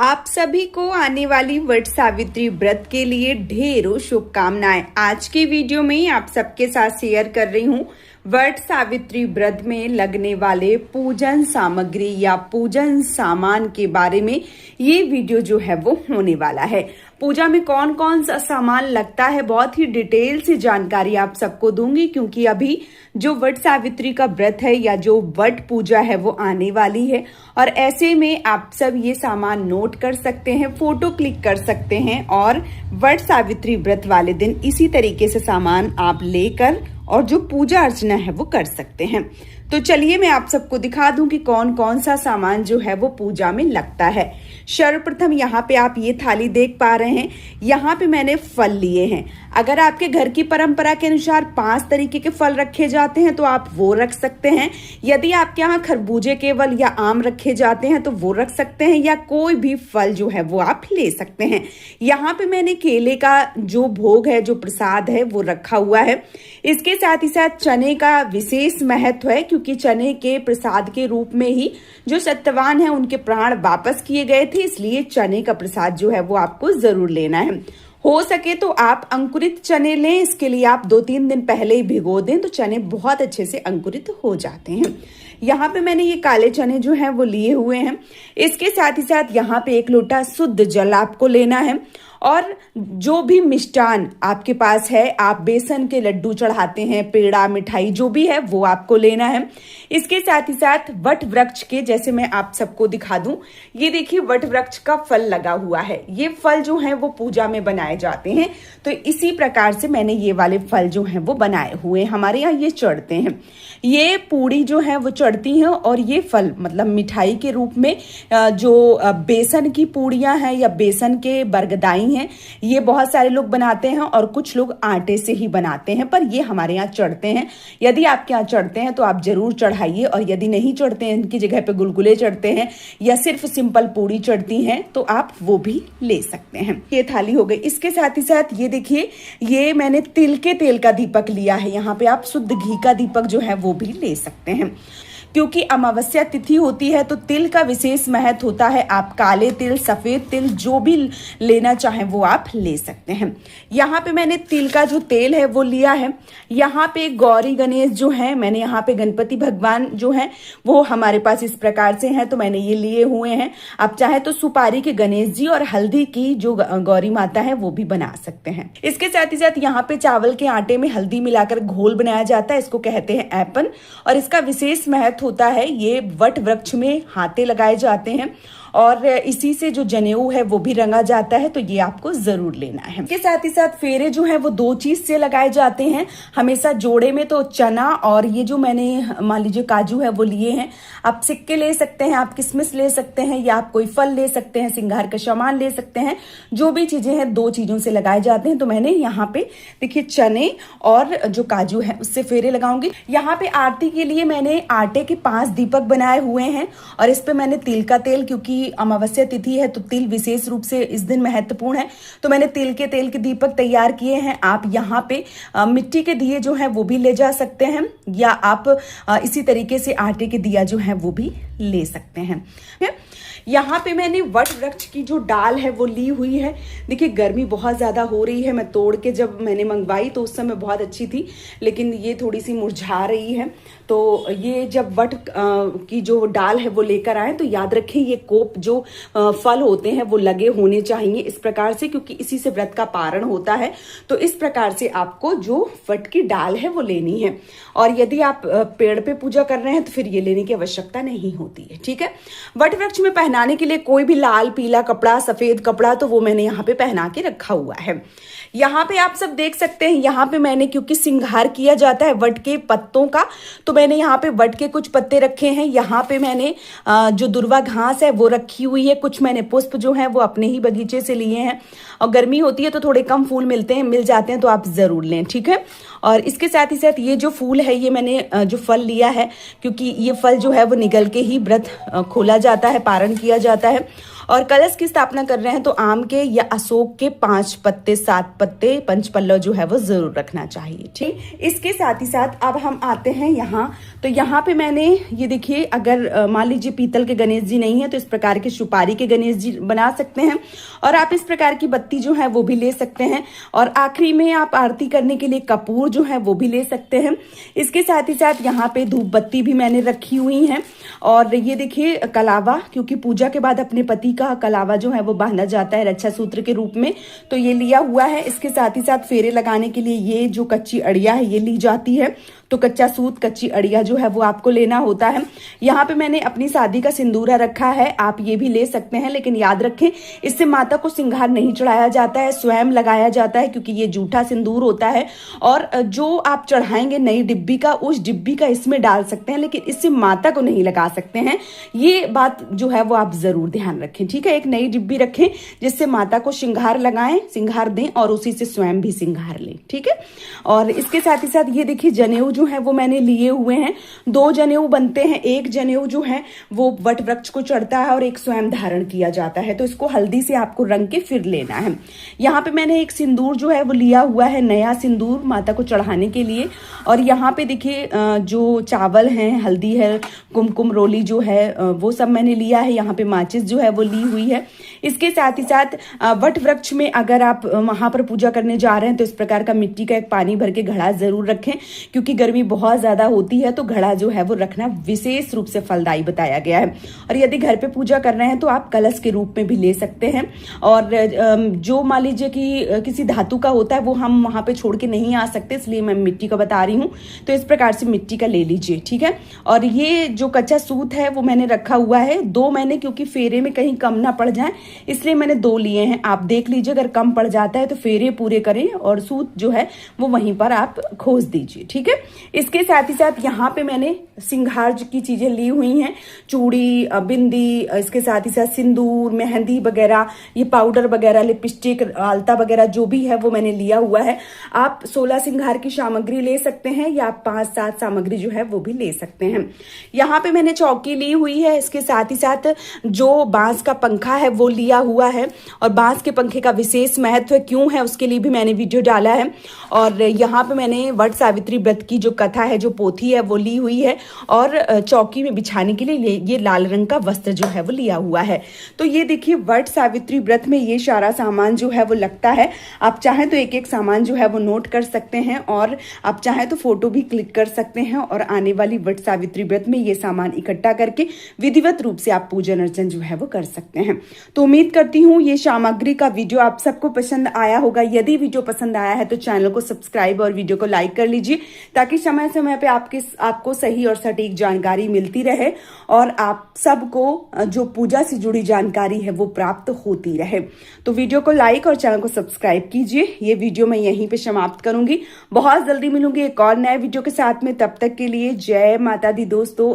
आप सभी को आने वाली वट सावित्री व्रत के लिए ढेरों शुभकामनाएं। आज की वीडियो में आप सबके साथ शेयर कर रही हूँ वट सावित्री व्रत में लगने वाले पूजन सामग्री या पूजन सामान के बारे में। ये वीडियो जो है वो होने वाला है। पूजा में कौन कौन सा सामान लगता है, बहुत ही डिटेल से जानकारी आप सबको दूंगी, क्योंकि अभी जो वट सावित्री का व्रत है या जो वट पूजा है वो आने वाली है। और ऐसे में आप सब ये सामान नोट कर सकते हैं, फोटो क्लिक कर सकते हैं और वट सावित्री व्रत वाले दिन इसी तरीके से सामान आप लेकर और जो पूजा अर्चना है वो कर सकते हैं। तो चलिए मैं आप सबको दिखा दूं कि कौन कौन सा सामान जो है वो पूजा में लगता है। सर्वप्रथम यहाँ पे आप ये थाली देख पा रहे हैं, यहाँ पे मैंने फल लिए हैं। अगर आपके घर की परंपरा के अनुसार 5 तरीके के फल रखे जाते हैं तो आप वो रख सकते हैं। यदि आपके यहाँ खरबूजे केवल या आम रखे जाते हैं तो वो रख सकते हैं, या कोई भी फल जो है वो आप ले सकते हैं। यहाँ पे मैंने केले का जो भोग है, जो प्रसाद है वो रखा हुआ है। इसके साथ ही साथ चने का विशेष महत्व है, क्योंकि चने के प्रसाद के रूप में ही जो सत्यवान है उनके प्राण वापस किए गए थे, इसलिए चने का प्रसाद जो है वो आपको जरूर लेना है। हो सके तो आप अंकुरित चने लें, इसके लिए आप 2-3 दिन पहले ही भिगो दें तो चने बहुत अच्छे से अंकुरित हो जाते हैं। यहाँ पे मैंने ये काले चने जो हैं वो लिए हुए हैं। इसके साथ ही साथ यहाँ पे 1 लोटा शुद्ध जल आपको लेना है। और जो भी मिष्टान आपके पास है, आप बेसन के लड्डू चढ़ाते हैं, पेड़ा, मिठाई जो भी है वो आपको लेना है। इसके साथ ही साथ वट वृक्ष के, जैसे मैं आप सबको दिखा दूं, ये देखिए वट वृक्ष का फल लगा हुआ है। ये फल जो है वो पूजा में बनाए जाते हैं, तो इसी प्रकार से मैंने ये वाले फल जो हैं वो बनाए हुए, हमारे यहाँ ये चढ़ते हैं। ये पूड़ी जो है वो चढ़ती हैं और ये फल मतलब मिठाई के रूप में जो बेसन की पूड़ियां हैं या बेसन के बरगदाई हैं, ये बहुत सारे लोग बनाते हैं और कुछ लोग आटे से ही बनाते हैं, पर ये हमारे यहाँ चढ़ते हैं। यदि आपके यहाँ चढ़ते हैं तो आप जरूर चढ़ाइए, और यदि नहीं चढ़ते हैं, इनकी जगह पे गुलगुले चढ़ते हैं या सिर्फ सिंपल पूड़ी चढ़ती हैं तो आप वो भी ले सकते हैं। ये थाली हो गई। इसके साथ ही साथ ये देखिए, ये मैंने तिल के तेल का दीपक लिया है। यहाँ पे आप शुद्ध घी का दीपक जो है वो भी ले सकते हैं। क्योंकि अमावस्या तिथि होती है तो तिल का विशेष महत्व होता है। आप काले तिल, सफेद तिल जो भी लेना चाहें वो आप ले सकते हैं। यहाँ पे मैंने तिल का जो तेल है वो लिया है। यहाँ पे गौरी गणेश जो है, मैंने यहाँ पे गणपति भगवान जो है वो हमारे पास इस प्रकार से हैं, तो मैंने ये लिए हुए हैं। आप चाहे तो सुपारी के गणेश जी और हल्दी की जो गौरी माता है वो भी बना सकते हैं। इसके साथ ही साथ यहाँ पे चावल के आटे में हल्दी मिलाकर घोल बनाया जाता है, इसको कहते हैं ऐपन, और इसका विशेष महत्व होता है। ये वट वृक्ष में हाथे लगाए जाते हैं और इसी से जो जनेऊ है वो भी रंगा जाता है, तो ये आपको जरूर लेना है। इसके साथ ही साथ फेरे जो है वो 2 चीज से लगाए जाते हैं हमेशा जोड़े में, तो चना और ये जो मैंने मान लीजिए काजू है वो लिए हैं। आप सिक्के ले सकते हैं, आप किशमिश ले सकते हैं, या आप कोई फल ले सकते हैं, सिंगार का सामान ले सकते हैं। जो भी चीजें हैं 2 चीजों से लगाए जाते हैं। तो मैंने यहाँ पे देखिए चने और जो काजू है उससे फेरे लगाऊंगी। यहाँ पे आरती के लिए मैंने आटे के 5 दीपक बनाए हुए हैं, और इस पे मैंने तिल का तेल, क्योंकि अमावस्या तिथि है तो तिल विशेष रूप से इस दिन महत्वपूर्ण है, तो मैंने तिल के तेल के दीपक तैयार किए हैं। आप यहाँ पे मिट्टी के दिए जो हैं वो भी ले जा सकते हैं, या आप इसी तरीके से आटे के दिया जो है वो भी ले सकते हैं। यहाँ पे मैंने वट वृक्ष की जो डाल है वो ली हुई है। देखिए गर्मी बहुत ज़्यादा हो रही है। मैं तोड़ के जब मैंने मंगवाई तो उस समय बहुत अच्छी थी, लेकिन ये थोड़ी सी मुरझा रही है। तो ये जब वट की जो डाल है वो लेकर आए तो याद रखें ये कोप जो फल होते हैं वो लगे होने चाहिए इस प्रकार से, क्योंकि इसी से व्रत का पारण होता है। तो इस प्रकार से आपको जो वट की डाल है वो लेनी है। और यदि आप पेड़ पे पूजा कर रहे हैं तो फिर ये लेने की आवश्यकता नहीं होती है। ठीक है। वट वृक्ष में पहनाने के लिए कोई भी लाल, पीला कपड़ा, सफेद कपड़ा, तो वो मैंने यहाँ पे पहना के रखा हुआ है। यहाँ पे आप सब देख सकते हैं, यहाँ पे मैंने, क्योंकि सिंगार किया जाता है वट के पत्तों का, तो मैंने यहाँ पे वट के कुछ पत्ते रखे हैं। यहाँ पे मैंने जो दुर्वा घास है वो रखी हुई है। कुछ मैंने पुष्प जो है वो अपने ही बगीचे से लिए हैं, और गर्मी होती है तो थोड़े कम फूल मिल जाते हैं, तो आप जरूर लें। ठीक है। और इसके साथ ही साथ ये जो फूल है, ये मैंने जो फल लिया है, क्योंकि ये फल जो है वो निगल के ही व्रत खोला जाता है, पारण किया जाता है। और कलश की स्थापना कर रहे हैं तो आम के या अशोक के 5 पत्ते 7 पत्ते पंचपल्लव जो है वो जरूर रखना चाहिए। ठीक, इसके साथ ही साथ अब हम आते हैं यहाँ। तो यहाँ पे मैंने ये देखिए, अगर मान लीजिए पीतल के गणेश जी नहीं है तो इस प्रकार के सुपारी के गणेश जी बना सकते हैं, और आप इस प्रकार की बत्ती जो है वो भी ले सकते हैं। और आखिरी में आप आरती करने के लिए कपूर जो है वो भी ले सकते हैं। इसके साथ ही साथ यहाँ पे धूप बत्ती भी मैंने रखी हुई है। और ये देखिए कलावा, क्योंकि पूजा के बाद अपने पति का कलावा जो है वो बांधा जाता है रक्षा सूत्र के रूप में, तो ये लिया हुआ है। इसके साथ ही साथ फेरे लगाने के लिए ये जो कच्ची अड़िया है ये ली जाती है। तो कच्चा सूत कच्ची अड़िया जो है वो आपको लेना होता है। यहाँ पे मैंने अपनी शादी का सिंदूरा रखा है, आप ये भी ले सकते हैं, लेकिन याद रखें इससे माता को सिंगार नहीं चढ़ाया जाता है, स्वयं लगाया जाता है, क्योंकि ये जूठा सिंदूर होता है। और जो आप चढ़ाएंगे नई डिब्बी का, उस डिब्बी का इसमें डाल सकते हैं, लेकिन इससे माता को नहीं लगा सकते हैं। ये बात जो है वो आप जरूर ध्यान रखें। ठीक है, एक नई डिब्बी रखें जिससे माता को सिंगार लगाएं, सिंगार दें और उसी से स्वयं भी सिंगार लें। ठीक है, और इसके साथ ही साथ ये देखिए जनेऊ जो है वो मैंने लिए हुए हैं। 2 जनेऊ बनते हैं, एक जनेऊ जो है वो वट वृक्ष को चढ़ता है और एक स्वयं धारण किया जाता है। तो इसको हल्दी से आपको रंग के फिर लेना है। यहाँ पे मैंने एक सिंदूर जो है वो लिया हुआ है, नया सिंदूर माता को चढ़ाने के लिए। और यहाँ पे देखिए जो चावल हैं, हल्दी है, कुमकुम रोली जो है वो सब मैंने लिया है। यहाँ पे माचिस जो है वो ली हुई है। इसके साथ ही साथ वट वृक्ष में अगर आप वहां पर पूजा करने जा रहे हैं तो इस प्रकार का मिट्टी का एक पानी भर के घड़ा जरूर रखें, क्योंकि गर्मी बहुत ज्यादा होती है, तो घड़ा जो है वो रखना विशेष रूप से फलदायी बताया गया है। और यदि घर पे पूजा कर रहे हैं तो आप कलश के रूप में भी ले सकते हैं। और जो मान लीजिए कि किसी धातु का होता है वो हम वहां पे छोड़ के नहीं आ सकते, इसलिए मैं मिट्टी का बता रही हूँ। तो इस प्रकार से मिट्टी का ले लीजिए। ठीक है, और ये जो कच्चा सूत है वो मैंने रखा हुआ है। 2 मैंने, क्योंकि फेरे में कहीं कम ना पड़ जाए इसलिए मैंने 2 लिए हैं। आप देख लीजिए, अगर कम पड़ जाता है तो फेरे पूरे करें और सूत जो है वो वहीं पर आप खोस दीजिए। ठीक है, इसके साथ ही साथ यहाँ पे मैंने सिंगार की चीजें ली हुई हैं, चूड़ी, बिंदी, इसके साथ ही साथ सिंदूर, मेहंदी वगैरह, ये पाउडर वगैरह, लिपस्टिक, आलता वगैरह जो भी है वो मैंने लिया हुआ है। आप 16 सिंगार की सामग्री ले सकते हैं या आप 5-7 सामग्री जो है वो भी ले सकते हैं। यहाँ पे मैंने चौकी ली हुई है। इसके साथ ही साथ जो बांस का पंखा है वो लिया हुआ है, और बांस के पंखे का विशेष महत्व क्यों है उसके लिए भी मैंने वीडियो डाला है। और यहाँ पे मैंने वट सावित्री व्रत की जो कथा है, जो पोथी है वो ली हुई है, और चौकी में बिछाने के लिए ये लाल रंग का वस्त्र जो है वो लिया हुआ है। तो ये देखिए वट सावित्री व्रत में ये सारा सामान जो है वो लगता है। आप चाहें तो एक एक सामान जो है वो नोट कर सकते हैं, और आप चाहें तो फोटो भी क्लिक कर सकते हैं, और आने वाली वट सावित्री व्रत में ये सामान इकट्ठा करके विधिवत रूप से आप पूजन अर्चन जो है वो कर सकते हैं। तो उम्मीद करती हूँ ये सामग्री का वीडियो आप सबको पसंद आया होगा। यदि वीडियो पसंद आया है तो चैनल को सब्सक्राइब और वीडियो को लाइक कर लीजिए, ताकि समय समय पे आपको सही और सटीक जानकारी मिलती रहे, और आप सबको जो पूजा से जुड़ी जानकारी है वो प्राप्त होती रहे। तो वीडियो को लाइक और चैनल को सब्सक्राइब कीजिए। ये वीडियो मैं यहीं पे समाप्त करूंगी। बहुत जल्दी मिलूंगी एक और नए वीडियो के साथ में। तब तक के लिए जय माता दी दोस्तों।